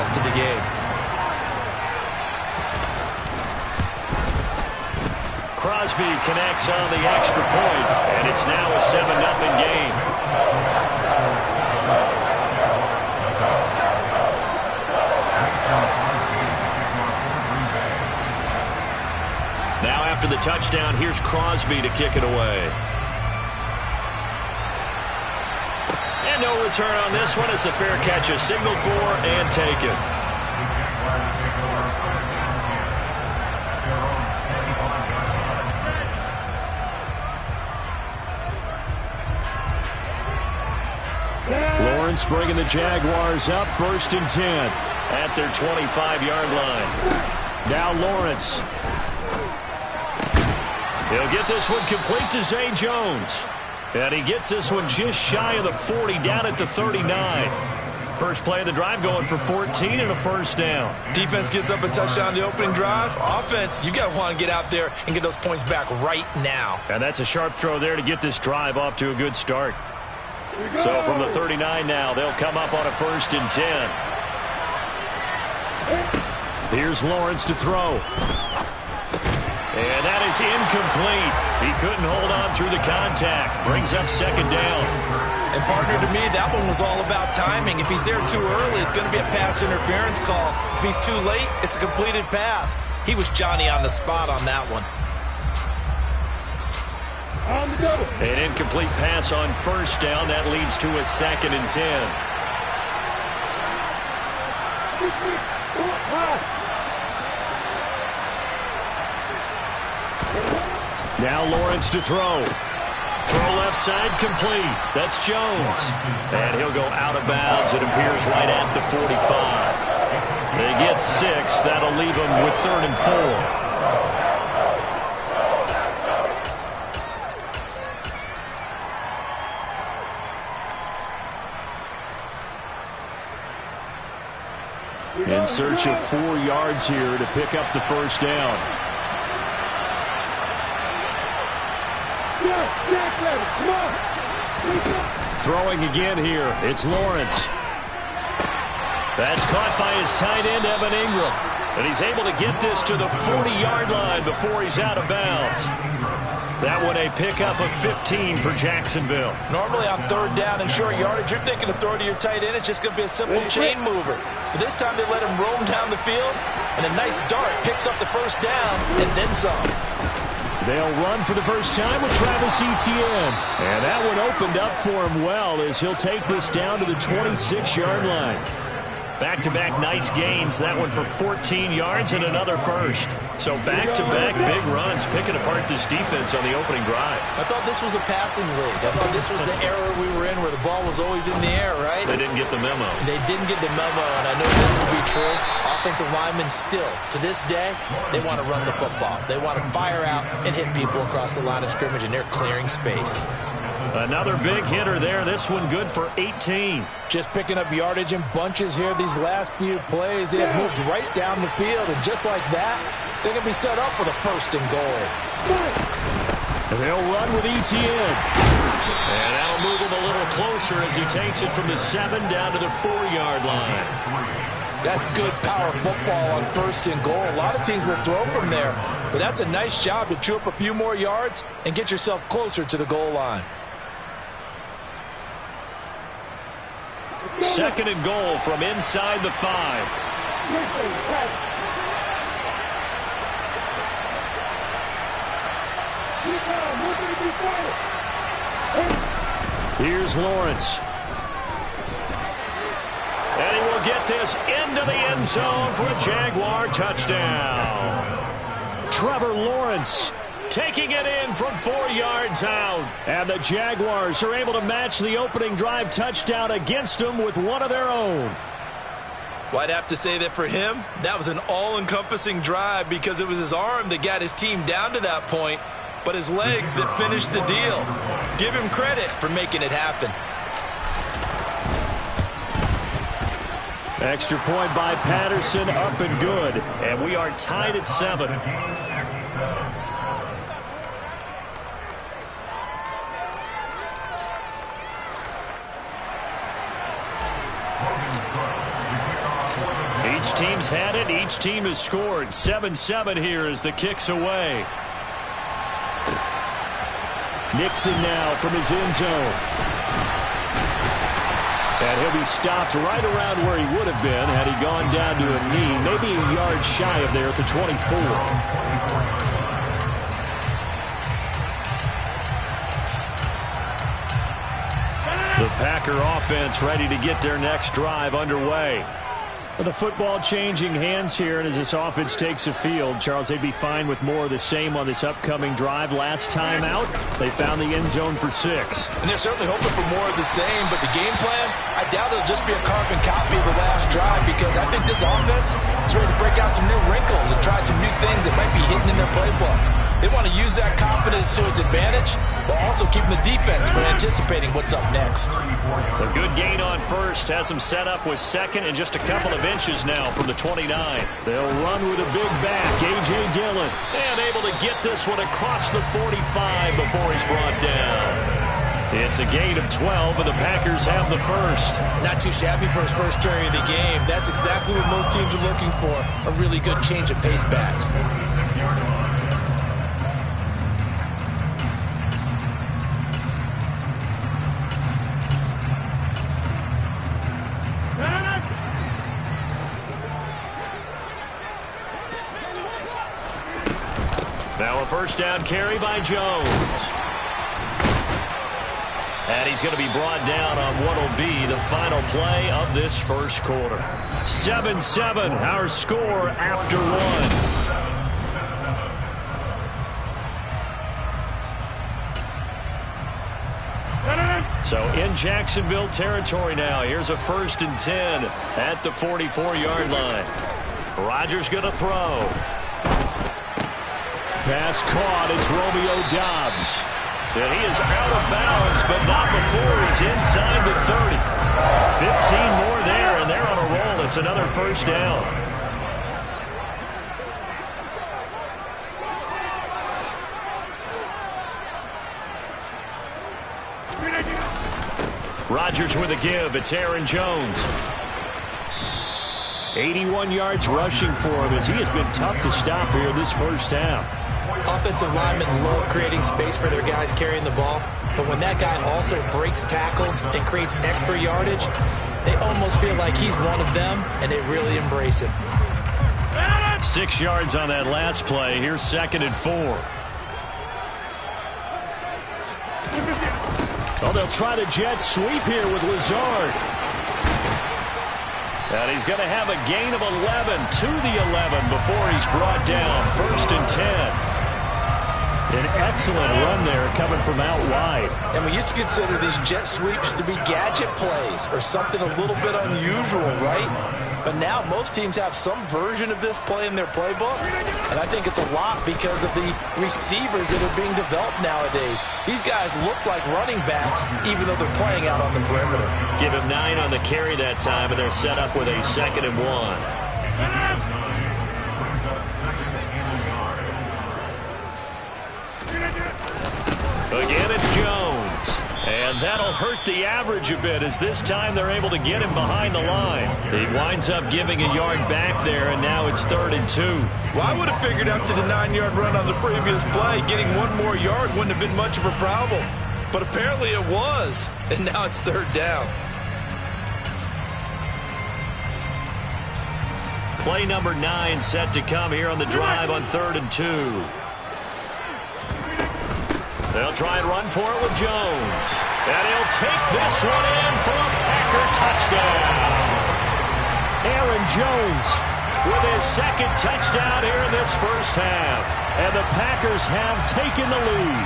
rest of the game. Crosby connects on the extra point, and it's now a 7-0 game. Now after the touchdown, here's Crosby to kick it away. And no return on this one. It's a fair catch, a signal for and taken. Lawrence bringing the Jaguars up 1st and 10 at their 25-yard line. Now Lawrence. He'll get this one complete to Zay Jones. And he gets this one just shy of the 40, down at the 39. First play of the drive going for 14 and a first down. Defense gives up a touchdown the opening drive. Offense, you got to want to get out there and get those points back right now. And that's a sharp throw there to get this drive off to a good start. So from the 39 now, they'll come up on a 1st and 10. Here's Lawrence to throw. And that is incomplete. He couldn't hold on through the contact. Brings up 2nd down. And partner, to me, that one was all about timing. If he's there too early, it's going to be a pass interference call. If he's too late, it's a completed pass. He was Johnny on the spot on that one. An incomplete pass on 1st down. That leads to a 2nd and 10. Now Lawrence to throw. Throw left side complete. That's Jones. And he'll go out of bounds. It appears right at the 45. They get 6. That'll leave them with 3rd and 4. In search of 4 yards here to pick up the first down. Throwing again here. It's Lawrence. That's caught by his tight end, Evan Ingram. And he's able to get this to the 40-yard line before he's out of bounds. That one a pickup of 15 for Jacksonville. Normally on 3rd down and short yardage, you're thinking to throw to your tight end. It's just going to be a simple chain mover. But this time they let him roam down the field, and a nice dart picks up the first down and then some. They'll run for the first time with Travis Etienne. And that one opened up for him well as he'll take this down to the 26-yard line. Back-to-back nice gains. That one for 14 yards and another first. So back-to-back big runs, picking apart this defense on the opening drive. I thought this was a passing league. I thought this was the era we were in where the ball was always in the air, right? They didn't get the memo. They didn't get the memo, and I know this to be true. Offensive linemen still, to this day, they want to run the football. They want to fire out and hit people across the line of scrimmage, and they're clearing space. Another big hitter there. This one good for 18. Just picking up yardage in bunches here these last few plays. They have moved right down the field, and just like that, they're going to be set up with a 1st and goal. They'll run with Etienne. And that'll move him a little closer as he takes it from the 7 down to the 4-yard line. That's good power football on 1st and goal. A lot of teams will throw from there, but that's a nice job to chew up a few more yards and get yourself closer to the goal line. 2nd and goal from inside the 5. Here's Lawrence. And he will get this into the end zone for a Jaguar touchdown. Trevor Lawrence taking it in from 4 yards out. And the Jaguars are able to match the opening drive touchdown against them with one of their own. Well, I'd have to say that for him, that was an all-encompassing drive because it was his arm that got his team down to that point, but his legs that finished the deal. Give him credit for making it happen. Extra point by Patterson, up and good. And we are tied at 7. Each team's had it. Each team has scored. 7-7 here as the kick's away. Nixon now from his end zone. And he'll be stopped right around where he would have been had he gone down to a knee, maybe a yard shy of there at the 24. The Packer offense ready to get their next drive underway. Well, the football changing hands here, and as this offense takes the field, Charles, they'd be fine with more of the same on this upcoming drive. Last time out, they found the end zone for 6. And they're certainly hoping for more of the same, but the game plan, I doubt it'll just be a carbon copy of the last drive, because I think this offense is ready to break out some new wrinkles and try some new things that might be hidden in their playbook. They want to use that confidence to its advantage, while also keeping the defense from anticipating what's up next. A good gain on first has them set up with second and just a couple of inches now from the 29. They'll run with a big back, A.J. Dillon, and able to get this one across the 45 before he's brought down. It's a gain of 12, and the Packers have the first. Not too shabby for his first carry of the game. That's exactly what most teams are looking for, a really good change of pace back. Now a first down carry by Jones. And he's going to be brought down on what will be the final play of this first quarter. 7-7, our score after 1. So in Jacksonville territory now. Here's a 1st and 10 at the 44-yard line. Rodgers going to throw. Pass caught. It's Romeo Doubs. And he is out of bounds, but not before he's inside the 30. 15 more there, and they're on a roll. It's another first down. Rodgers with a give. It's Aaron Jones. 81 yards rushing for him as he has been tough to stop here this first half. Offensive linemen love creating space for their guys carrying the ball, but when that guy also breaks tackles and creates extra yardage, they almost feel like he's one of them, and they really embrace him. 6 yards on that last play. Here's 2nd and 4. Oh, they'll try the jet sweep here with Lazard. And he's going to have a gain of 11 to the 11 before he's brought down. 1st and 10. An excellent run there coming from out wide. And we used to consider these jet sweeps to be gadget plays or something a little bit unusual, right? But now most teams have some version of this play in their playbook. And I think it's a lot because of the receivers that are being developed nowadays. These guys look like running backs even though they're playing out on the perimeter. Give him 9 on the carry that time, and they're set up with a 2nd and 1. Again, it's Jones. And that'll hurt the average a bit as this time they're able to get him behind the line. He winds up giving a yard back there, and now it's 3rd and 2. Well, I would have figured after the 9-yard run on the previous play, getting 1 more yard wouldn't have been much of a problem. But apparently it was, and now it's 3rd down. Play number 9 set to come here on the drive on 3rd and 2. They'll try and run for it with Jones. And he'll take this one in for a Packer touchdown. Aaron Jones with his 2nd touchdown here in this first half. And the Packers have taken the lead.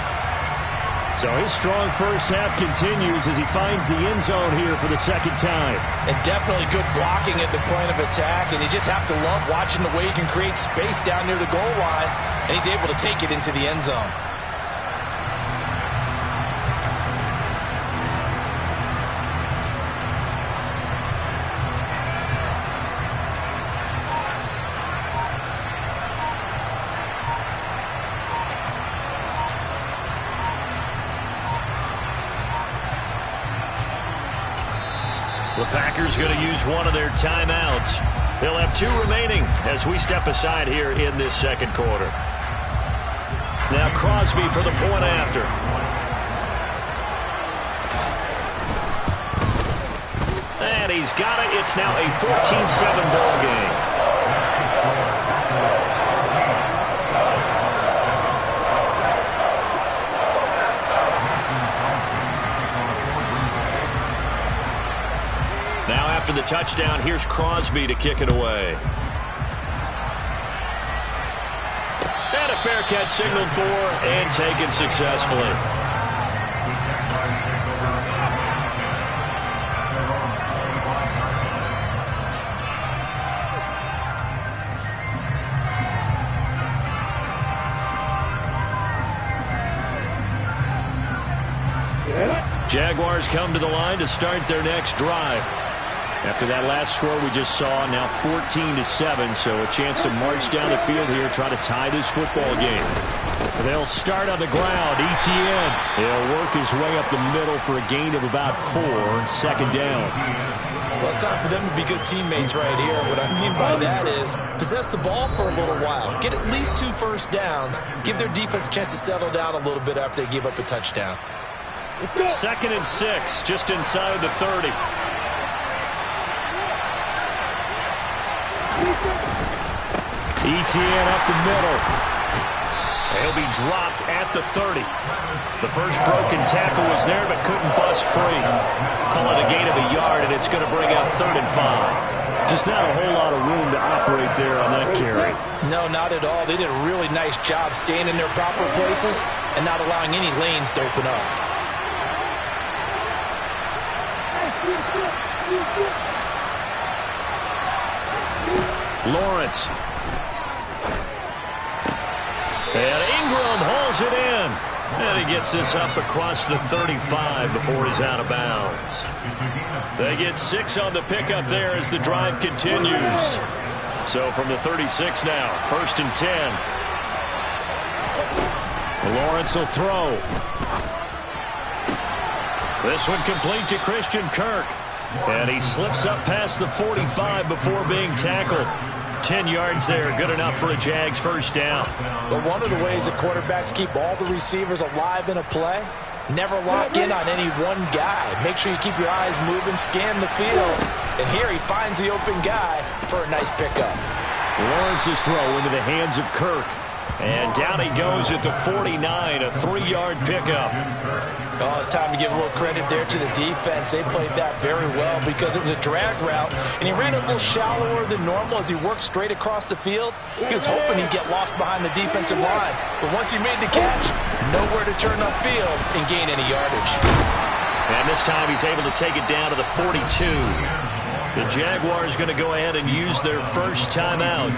So his strong first half continues as he finds the end zone here for the 2nd time. And definitely good blocking at the point of attack. And you just have to love watching the way he can create space down near the goal line. And he's able to take it into the end zone. The Packers going to use one of their timeouts. He'll have 2 remaining as we step aside here in this second quarter. Now Crosby for the point after. And he's got it. It's now a 14-7 ball game. Now after the touchdown, here's Crosby to kick it away. And a fair catch signaled for and taken successfully. Jaguars come to the line to start their next drive. After that last score we just saw, now 14-7, so a chance to march down the field here, try to tie this football game. They'll start on the ground. Etienne, he'll work his way up the middle for a gain of about 4, second down. Well, it's time for them to be good teammates right here. What I mean by that is possess the ball for a little while. Get at least 2 first downs. Give their defense a chance to settle down a little bit after they give up a touchdown. 2nd and 6, just inside the 30. Etienne up the middle. He'll be dropped at the 30. The first broken tackle was there, but couldn't bust free. Call it a gain of a yard, and it's going to bring out 3rd and 5. Just not a whole lot of room to operate there on that carry. No, not at all. They did a really nice job staying in their proper places and not allowing any lanes to open up. Lawrence. And Ingram hauls it in. And he gets this up across the 35 before he's out of bounds. They get 6 on the pickup there as the drive continues. So from the 36 now, 1st and 10. Lawrence will throw. This one complete to Christian Kirk. And he slips up past the 45 before being tackled. 10 yards there, good enough for a Jags first down. But one of the ways that quarterbacks keep all the receivers alive in a play, never lock in on any one guy. Make sure you keep your eyes moving, scan the field. And here he finds the open guy for a nice pickup. Lawrence's throw into the hands of Kirk. And down he goes at the 49, a 3-yard pickup. Oh, it's time to give a little credit there to the defense. They played that very well because it was a drag route, and he ran a little shallower than normal as he worked straight across the field. He was hoping he'd get lost behind the defensive line, but once he made the catch, nowhere to turn upfield and gain any yardage. And this time he's able to take it down to the 42. The Jaguars going to go ahead and use their first timeout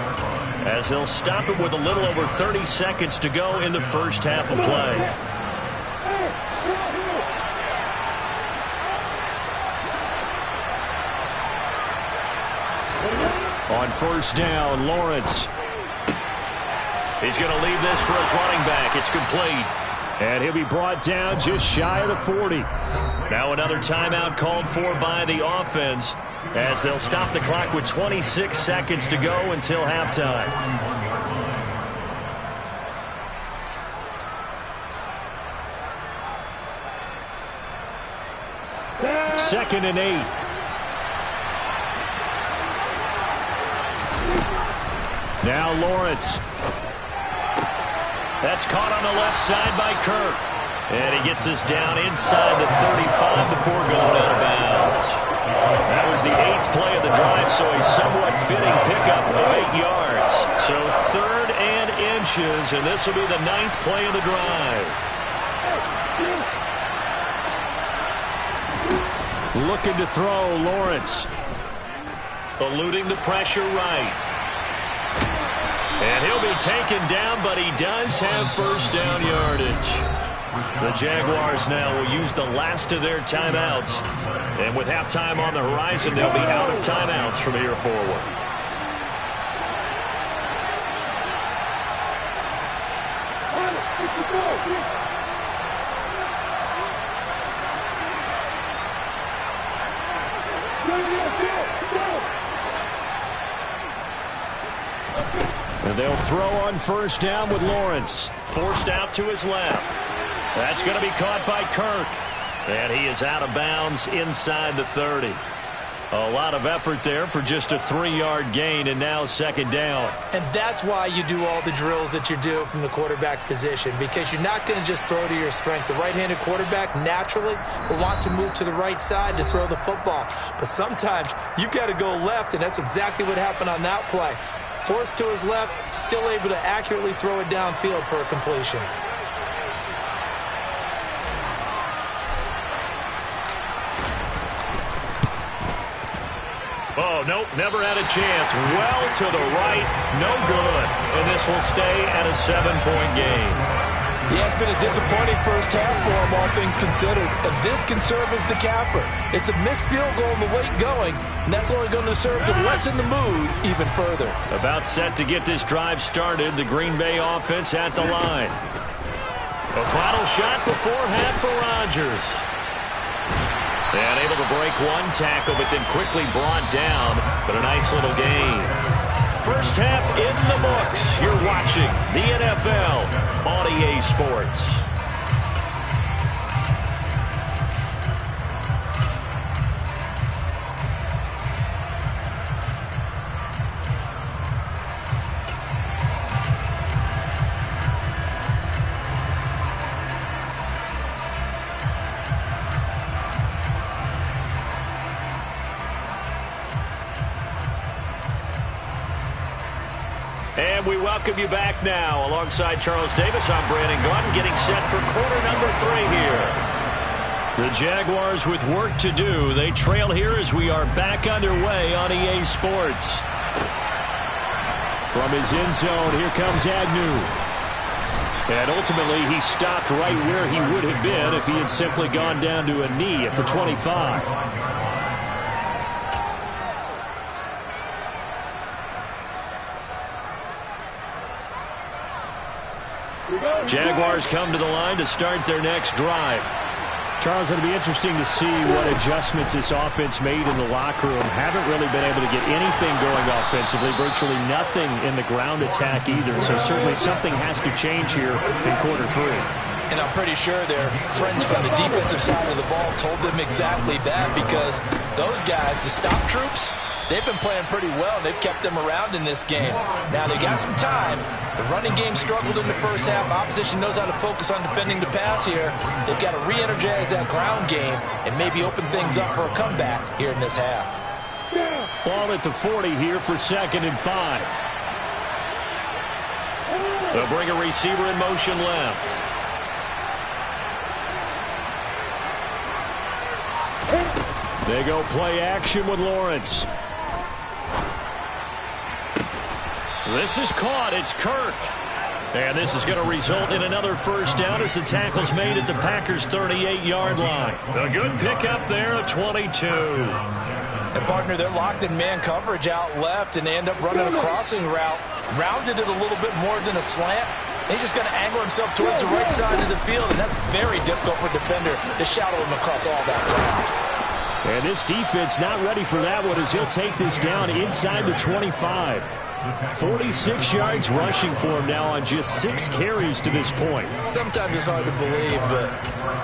as they'll stop it with a little over 30 seconds to go in the first half of play. On first down, Lawrence. He's going to leave this for his running back. It's complete. And he'll be brought down just shy of the 40. Now another timeout called for by the offense as they'll stop the clock with 26 seconds to go until halftime. Second and 8. Now Lawrence. That's caught on the left side by Kirk. And he gets this down inside the 35 before going out of bounds. That was the 8th play of the drive, so a somewhat fitting pickup of 8 yards. So 3rd and inches, and this will be the 9th play of the drive. Looking to throw, Lawrence. Eluding the pressure right. And he'll be taken down, but he does have first down yardage. The Jaguars now will use the last of their timeouts. And with halftime on the horizon, they'll be out of timeouts from here forward. And they'll throw on first down with Lawrence. Forced out to his left. That's going to be caught by Kirk. And he is out of bounds inside the 30. A lot of effort there for just a 3-yard gain, and now second down. And that's why you do all the drills that you do from the quarterback position, because you're not going to just throw to your strength. The right-handed quarterback naturally will want to move to the right side to throw the football. But sometimes you've got to go left, and that's exactly what happened on that play. Forced to his left, still able to accurately throw it downfield for a completion. Oh, nope, never had a chance. Well to the right, no good. And this will stay at a 7-point game. Yeah, it's been a disappointing first half for him, all things considered. And this can serve as the capper. It's a missed field goal and the late going, and that's only going to serve to lessen the mood even further. About set to get this drive started, the Green Bay offense at the line. A final shot before half for Rodgers. And able to break one tackle, but then quickly brought down. But a nice little gain. First half in the books. You're watching the NFL on EA Sports. And we welcome you back now. Alongside Charles Davis, I'm Brandon Gaudin, getting set for quarter number 3 here. The Jaguars with work to do. They trail here as we are back underway on EA Sports. From his end zone, here comes Agnew. And ultimately, he stopped right where he would have been if he had simply gone down to a knee at the 25. Jaguars come to the line to start their next drive. Charles, it'll be interesting to see what adjustments this offense made in the locker room. Haven't really been able to get anything going offensively, virtually nothing in the ground attack either. So certainly something has to change here in quarter 3. And I'm pretty sure their friends from the defensive side of the ball told them exactly that, because those guys, the stop troops, they've been playing pretty well. They've kept them around in this game. Now they got some time. The running game struggled in the first half. Opposition knows how to focus on defending the pass here. They've got to re-energize that ground game and maybe open things up for a comeback here in this half. Ball at the 40 here for 2nd and 5. They'll bring a receiver in motion left. They go play action with Lawrence. This is caught. It's Kirk. And this is going to result in another first down as the tackle's made at the Packers' 38-yard line. A good pickup there, a 22. And, partner, they're locked in man coverage out left, and they end up running a crossing route. Rounded it a little bit more than a slant. He's just going to angle himself towards the right side of the field, and that's very difficult for a defender to shadow him across all that ground. And this defense not ready for that one as he'll take this down inside the 25. 46 yards rushing for him now on just 6 carries to this point. Sometimes it's hard to believe, but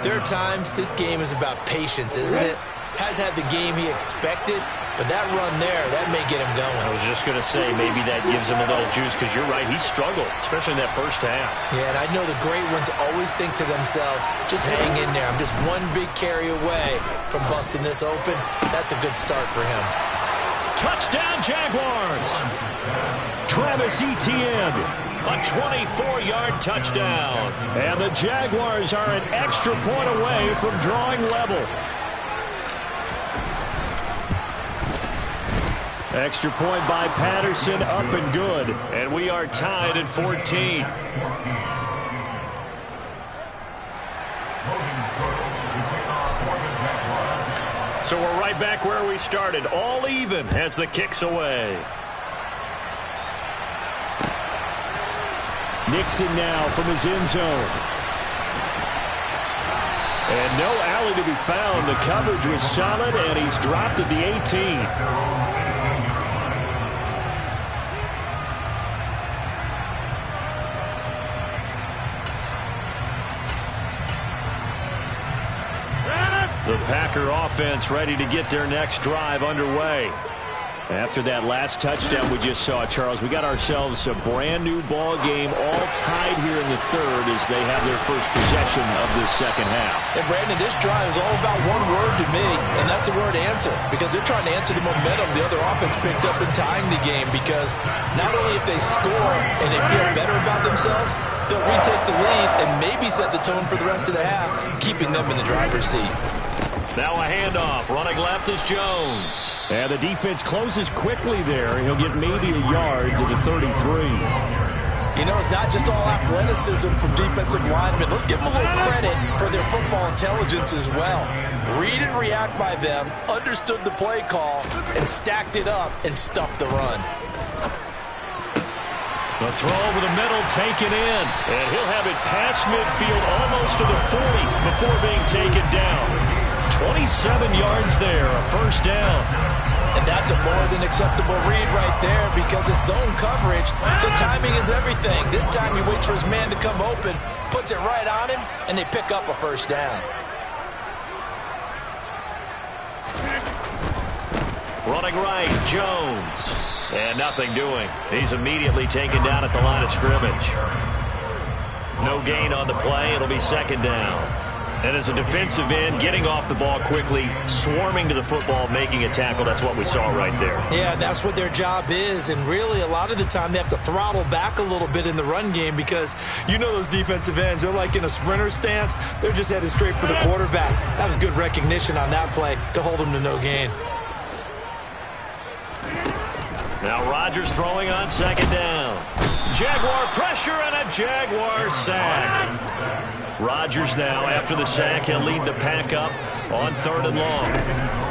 there are times this game is about patience, isn't it? Has had the game he expected, but that run there, that may get him going. I was just going to say, maybe that gives him a little juice, because you're right, he struggled, especially in that first half. Yeah, and I know the great ones always think to themselves, just hang in there. I'm just one big carry away from busting this open. That's a good start for him. Touchdown, Jaguars! Travis Etienne, a 24-yard touchdown. And the Jaguars are an extra point away from drawing level. Extra point by Patterson, up and good. And we are tied at 14. So we're right back where we started, all even as the kick's away. Nixon now from his end zone. And no alley to be found. The coverage was solid, and he's dropped at the 18. Packer offense ready to get their next drive underway. After that last touchdown we just saw, Charles, we got ourselves a brand new ball game, all tied here in the third as they have their first possession of this second half. And Brandon, this drive is all about one word to me, and that's the word answer, because they're trying to answer the momentum the other offense picked up in tying the game, because not only if they score and they feel better about themselves, they'll retake the lead and maybe set the tone for the rest of the half, keeping them in the driver's seat. Now a handoff. Running left is Jones. And the defense closes quickly there. He'll get maybe a yard to the 33. You know, it's not just all athleticism from defensive linemen. Let's give them a little credit for their football intelligence as well. Read and react by them, understood the play call, and stacked it up and stuffed the run. The throw over the middle taken in. And he'll have it past midfield almost to the 40 before being taken down. 27 yards there, a first down. And that's a more than acceptable read right there because it's zone coverage, so timing is everything. This time he waits for his man to come open, puts it right on him, and they pick up a first down. Running right, Jones. And nothing doing. He's immediately taken down at the line of scrimmage. No gain on the play. It'll be second down. And as a defensive end, getting off the ball quickly, swarming to the football, making a tackle, that's what we saw right there. Yeah, that's what their job is. And really, a lot of the time, they have to throttle back a little bit in the run game because you know those defensive ends, they're like in a sprinter stance. They're just headed straight for the quarterback. That was good recognition on that play to hold him to no gain. Now Rodgers throwing on second down. Jaguar pressure and a Jaguar sack. Rodgers now, after the sack, he'll lead the pack up on third and long.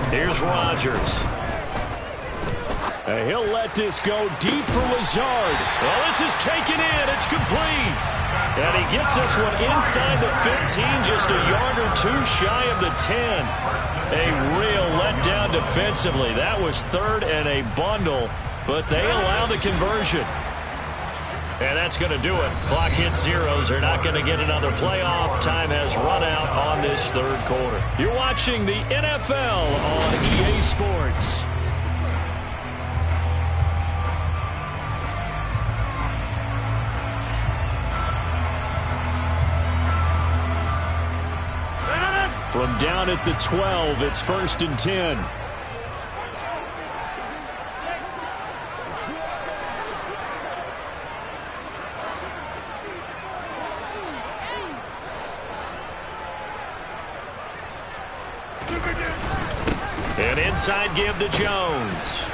Here's Rodgers. And he'll let this go deep for Lazard. Well, this is taken in. It's complete. And he gets this one inside the 15, just a yard or two shy of the 10. A real letdown defensively. That was third and a bundle, but they allow the conversion. And that's going to do it. Clock hits zeros. They're not going to get another playoff. Time has run out on this third quarter. You're watching the NFL on EA Sports. From down at the 12, it's 1st and 10. An inside give to Jones.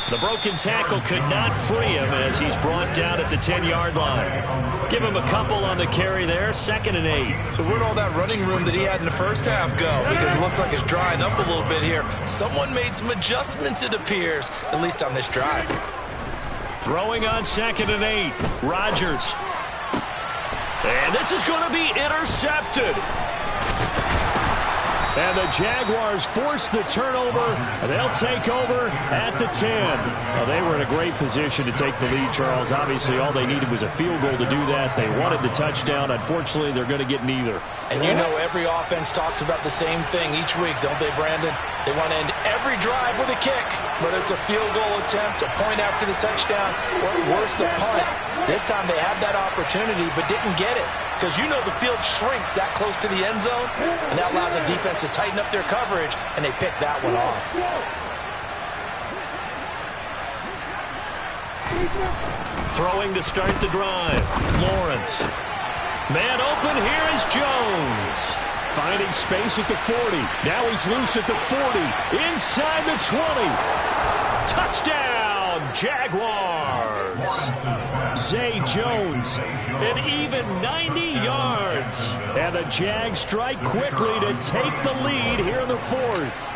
The broken tackle could not free him as he's brought down at the 10-yard line. Give him a couple on the carry there, 2nd and 8. So where'd all that running room that he had in the first half go? Because it looks like it's drying up a little bit here. Someone made some adjustments, it appears, at least on this drive. Throwing on 2nd and 8. Rodgers. And this is going to be intercepted. And the Jaguars force the turnover, and they'll take over at the 10. Well, they were in a great position to take the lead, Charles. Obviously, all they needed was a field goal to do that. They wanted the touchdown. Unfortunately, they're going to get neither. And you know every offense talks about the same thing each week, don't they, Brandon? They want to end every drive with a kick, whether it's a field goal attempt, a point after the touchdown, or at worst, a punt. This time they had that opportunity but didn't get it because you know the field shrinks that close to the end zone, and that allows the defense to tighten up their coverage, and they pick that one off. Throwing to start the drive. Lawrence. Man open, here is Jones. Finding space at the 40. Now he's loose at the 40. Inside the 20. Touchdown, Jaguars. Zay Jones, an even 90 yards. And the Jags strike quickly to take the lead here in the 4th.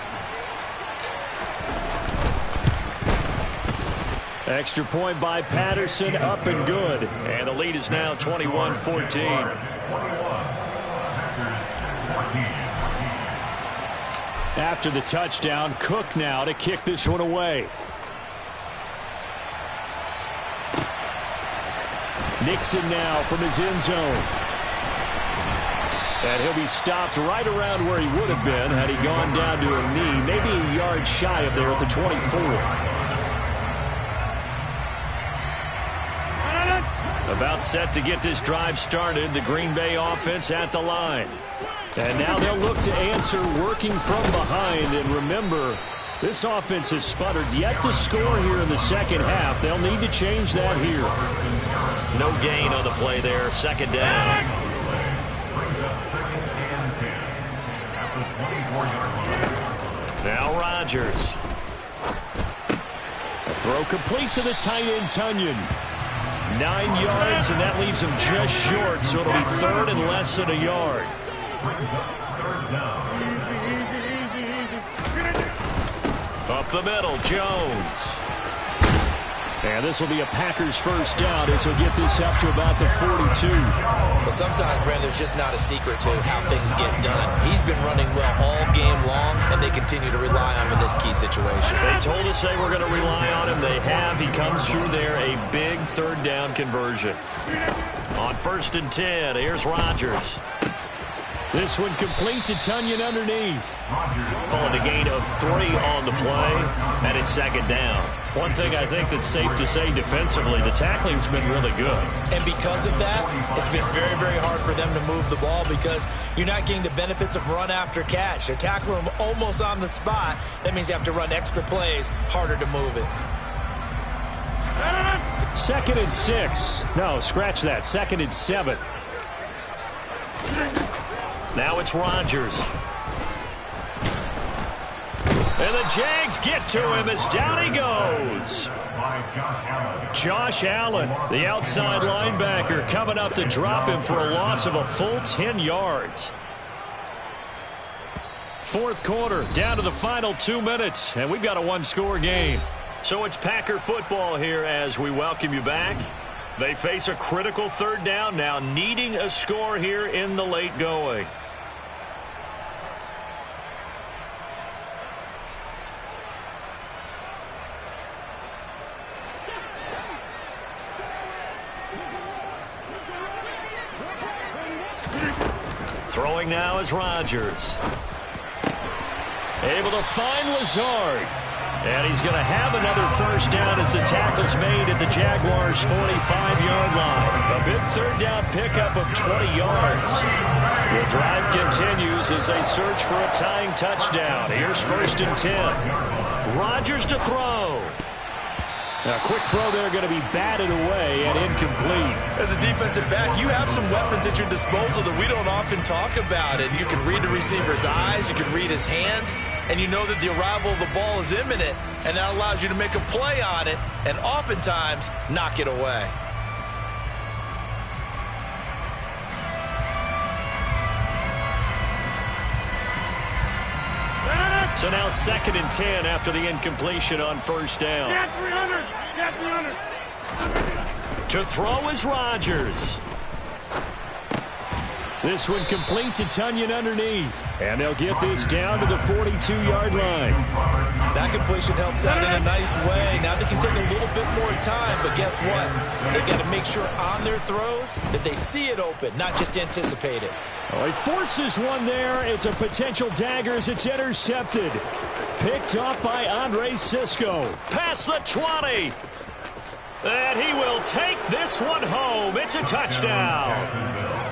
Extra point by Patterson, up and good. And the lead is now 21-14. After the touchdown, Cook now to kick this one away. Nixon now from his end zone. And he'll be stopped right around where he would have been had he gone down to a knee, maybe a yard shy of there at the 24. About set to get this drive started, the Green Bay offense at the line. And now they'll look to answer working from behind. And remember, this offense has sputtered yet to score here in the second half. They'll need to change that here. No gain on the play there. Second down. Now Rodgers. A throw complete to the tight end, Tunyon. 9 yards, and that leaves him just short, so it'll be third and less than a yard. Up the middle, Jones. And this will be a Packers first down as he'll get this up to about the 42. Well, sometimes, Brandon, there's just not a secret to how things get done. He's been running well all game long, and they continue to rely on him in this key situation. They told us they were going to rely on him. They have. He comes through there, a big third down conversion. On 1st and 10, here's Rodgers. This one complete to Tunyon underneath. Calling a gain of 3 on the play, and it's second down. One thing I think that's safe to say defensively, the tackling's been really good. And because of that, it's been very, very hard for them to move the ball because you're not getting the benefits of run after catch. They're tackling them almost on the spot. That means you have to run extra plays, harder to move it. 2nd and 6. No, scratch that. 2nd and 7. Now it's Rodgers. And the Jags get to him as down he goes. Josh Allen, the outside linebacker, coming up to drop him for a loss of a full 10 yards. 4th quarter, down to the final 2 minutes, and we've got a one-score game. So it's Packer football here as we welcome you back. They face a critical third down now, needing a score here in the late going. Throwing now is Rodgers. Able to find Lazard. And he's going to have another first down as the tackle's made at the Jaguars' 45-yard line. A big third down pickup of 20 yards. The drive continues as they search for a tying touchdown. Here's 1st and 10. Rodgers to throw. A quick throw there going to be batted away and incomplete. As a defensive back, you have some weapons at your disposal that we don't often talk about. And you can read the receiver's eyes, you can read his hands, and you know that the arrival of the ball is imminent, and that allows you to make a play on it and oftentimes knock it away. So now 2nd and 10 after the incompletion on first down. Get 300. To throw is Rodgers. This one complete to Tunyon underneath. And they'll get this down to the 42-yard line. That completion helps out in a nice way. Now they can take a little bit more time, but guess what? They got to make sure on their throws that they see it open, not just anticipate it. Well, he forces one there. It's a potential dagger as it's intercepted. Picked up by Andre Sisco. Past the 20. And he will take this one home. It's a touchdown.